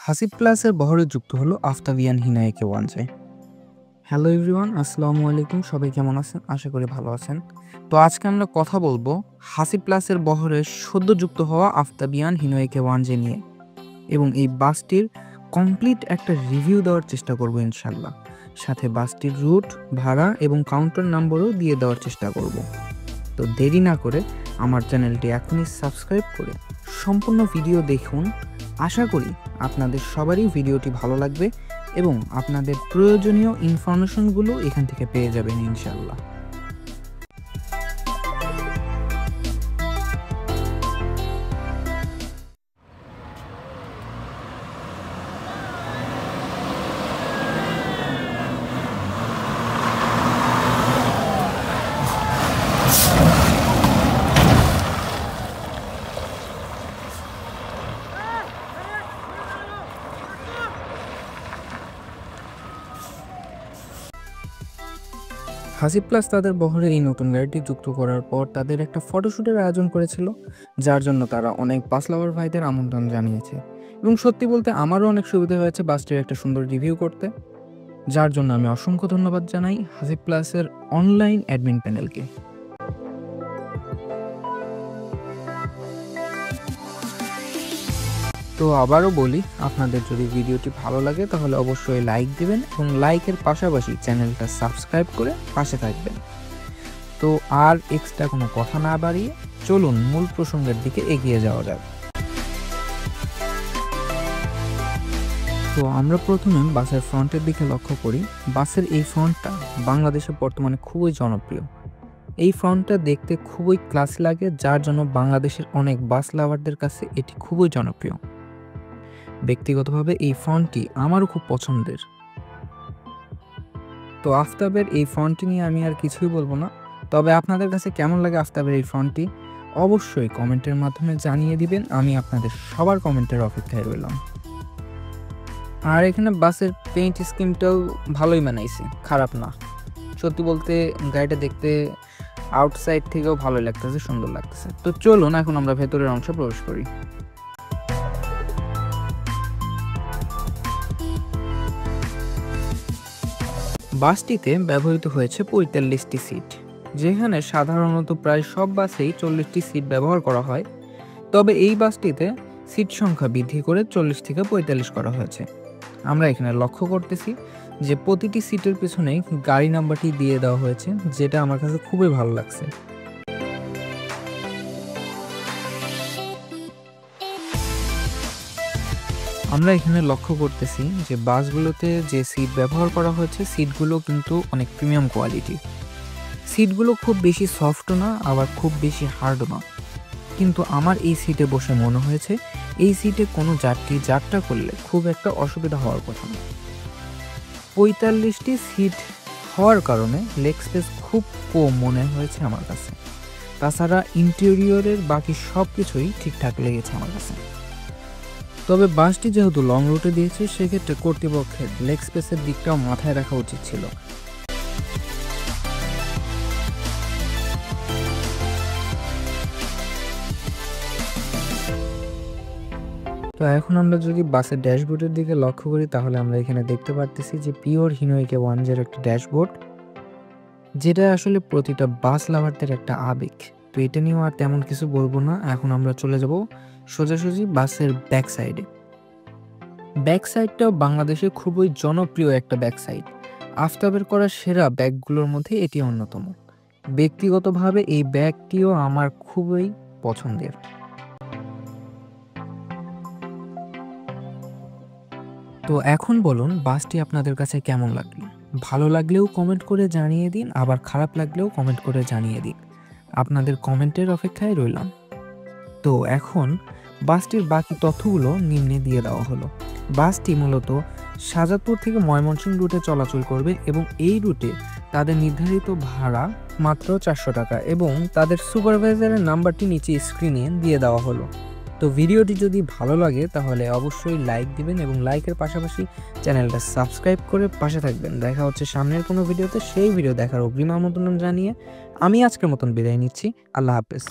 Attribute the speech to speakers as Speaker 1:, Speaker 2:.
Speaker 1: হাসিব প্লাসের বহরে যুক্ত হলো আফতাবিয়ান হিনাইকে ওয়ানজে। হ্যালো এভরিওয়ান, আসসালামু আলাইকুম। সবাই কেমন আছেন? আশা করি ভালো আছেন। তো আজকে আমরা কথা বলবো হাসিব প্লাসের বহরে সদ্য যুক্ত হওয়া আফতাবিয়ান হিনোয়েকে ওয়ানজে নিয়ে, এবং এই বাসটির কমপ্লিট একটা রিভিউ দেওয়ার চেষ্টা করব ইনশাল্লাহ। সাথে বাসটির রুট, ভাড়া এবং কাউন্টার নাম্বারও দিয়ে দেওয়ার চেষ্টা করব। তো দেরি না করে আমার চ্যানেলটি এখনই সাবস্ক্রাইব করে সম্পূর্ণ ভিডিও দেখুন। আশা করি আপনাদের সবারই ভিডিওটি ভালো লাগবে এবং আপনাদের প্রয়োজনীয় ইনফরমেশনগুলো এখান থেকে পেয়ে যাবেন ইনশাল্লাহ। হাসিব প্লাস তাদের বহরে এই নতুন গাড়িটি যুক্ত করার পর তাদের একটা ফটোশ্যুটের আয়োজন করেছিল, যার জন্য তারা অনেক বাস লাভার ভাইদের আমন্ত্রণ জানিয়েছে। এবং সত্যি বলতে আমারও অনেক সুবিধা হয়েছে বাসটির একটা সুন্দর রিভিউ করতে, যার জন্য আমি অসংখ্য ধন্যবাদ জানাই হাসিব প্লাসের অনলাইন অ্যাডমিন প্যানেলকে। তো আবারও বলি, আপনাদের যদি ভিডিওটি ভালো লাগে তাহলে অবশ্যই লাইক দিবেন এবং লাইকের পাশাপাশি চ্যানেলটা সাবস্ক্রাইব করে পাশে থাকবেন। তো আর এক্সট্রা কোনো কথা না বাড়িয়ে চলুন মূল প্রসঙ্গের দিকে এগিয়ে যাওয়া যাক। তো আমরা প্রথমে বাসের ফ্রন্টের দিকে লক্ষ্য করি। বাসের এই ফ্রন্টটা বাংলাদেশে বর্তমানে খুবই জনপ্রিয়। এই ফ্রন্টটা দেখতে খুবই ক্লাসি লাগে, যার জন্য বাংলাদেশের অনেক বাস লাভারদের কাছে এটি খুবই জনপ্রিয়। ব্যক্তিগতভাবে এই ফন্টটি আমারও খুব পছন্দের। তো আফতাবের এই ফন্টটি নিয়ে আমি আর কিছুই বলবো না, তবে আপনাদের কাছে কেমন লাগে আফতাবের এই ফন্টটি অবশ্যই কমেন্টের মাধ্যমে জানিয়ে দিবেন। আমি আপনাদের সবার কমেন্টের অপেক্ষায় রইলাম। আর এখানে বাসের পেইন্ট স্কিমটাও ভালোই বানাইছে, খারাপ না। সত্যি বলতে গাড়িটা দেখতে আউটসাইড থেকেও ভালোই লাগতেছে, সুন্দর লাগতেছে। তো চলুন এখন আমরা ভেতরের অংশে প্রবেশ করি। বাসটিতে ব্যবহৃত হয়েছে ৪৫টি সিট, যেখানে সাধারণত প্রায় সব বাসেই ৪০টি সিট ব্যবহার করা হয়। তবে এই বাসটিতে সিট সংখ্যা বৃদ্ধি করে ৪০ থেকে ৪৫ করা হয়েছে। আমরা এখানে লক্ষ্য করতেছি যে প্রতিটি সিটের পিছনেই গাড়ি নাম্বারটি দিয়ে দেওয়া হয়েছে, যেটা আমার কাছে খুবই ভালো লাগছে। আমরা এখানে লক্ষ্য করতেছি যে বাসগুলোতে যে সিট ব্যবহার করা হয়েছে সিটগুলো কিন্তু অনেক প্রিমিয়াম কোয়ালিটি। সিটগুলো খুব বেশি সফটও না, আবার খুব বেশি হার্ডও না। কিন্তু আমার এই সিটে বসে মনে হয়েছে এই সিটে কোনো যাত্রী যাত্রা করলে খুব একটা অসুবিধা হওয়ার কথা না। ৪৫টি সিট হওয়ার কারণে লেগ স্পেস খুব কম মনে হয়েছে আমার কাছে। তাছাড়া ইন্টেরিয়রের বাকি সব কিছুই ঠিকঠাক লেগেছে আমার কাছে। তবে বাসটি যেহেতু লং রুটে দিয়েছে, সেক্ষেত্রে কর্তৃপক্ষের লেগ স্পেসের দিকটাও মাথায় রাখা উচিত ছিল। তো এখন আমরা যদি বাসের ড্যাশবোর্ডের দিকে লক্ষ্য করি, তাহলে আমরা এখানে দেখতে পারতেছি যে পিওর হিনোইকে ওয়ানজের একটা ড্যাশবোর্ড, যেটা আসলে প্রতিটা বাস লাভারদের একটা আবেগ। তো এটা নিয়েও আর তেমন কিছু বলবো না। এখন আমরা চলে যাব সোজাসুজি বাসের ব্যাক সাইডে। ব্যাক সাইডটাও বাংলাদেশে খুবই জনপ্রিয় একটা ব্যাক সাইড। আফতাবের করা সেরা ব্যাগগুলোর মধ্যে এটি অন্যতম। ব্যক্তিগতভাবে এই ব্যাগটিও আমার খুবই পছন্দের। তো এখন বলুন, বাসটি আপনাদের কাছে কেমন লাগলো? ভালো লাগলেও কমেন্ট করে জানিয়ে দিন, আবার খারাপ লাগলেও কমেন্ট করে জানিয়ে দিন। আপনাদের কমেন্টের অপেক্ষায় রইলাম। তো এখন বাসটির বাকি তথ্যগুলো নিম্নে দিয়ে দেওয়া হলো। বাসটি মূলত শাহজাদপুর থেকে ময়মনসিংহ রুটে চলাচল করবে এবং এই রুটে তাদের নির্ধারিত ভাড়া মাত্র ৪০০ টাকা এবং তাদের সুপারভাইজারের নাম্বারটি নিচে স্ক্রিনে দিয়ে দেওয়া হলো। তো ভিডিওটি যদি ভালো লাগে তাহলে অবশ্যই লাইক দিবেন এবং লাইকের পাশাপাশি চ্যানেলটা সাবস্ক্রাইব করে পাশে থাকবেন। দেখা হচ্ছে সামনের কোনো ভিডিওতে। সেই ভিডিও দেখার অগ্রিম আমন্ত্রণ জানিয়ে আমি আজকের মতন বিদায় নিচ্ছি। আল্লাহ হাফেজ।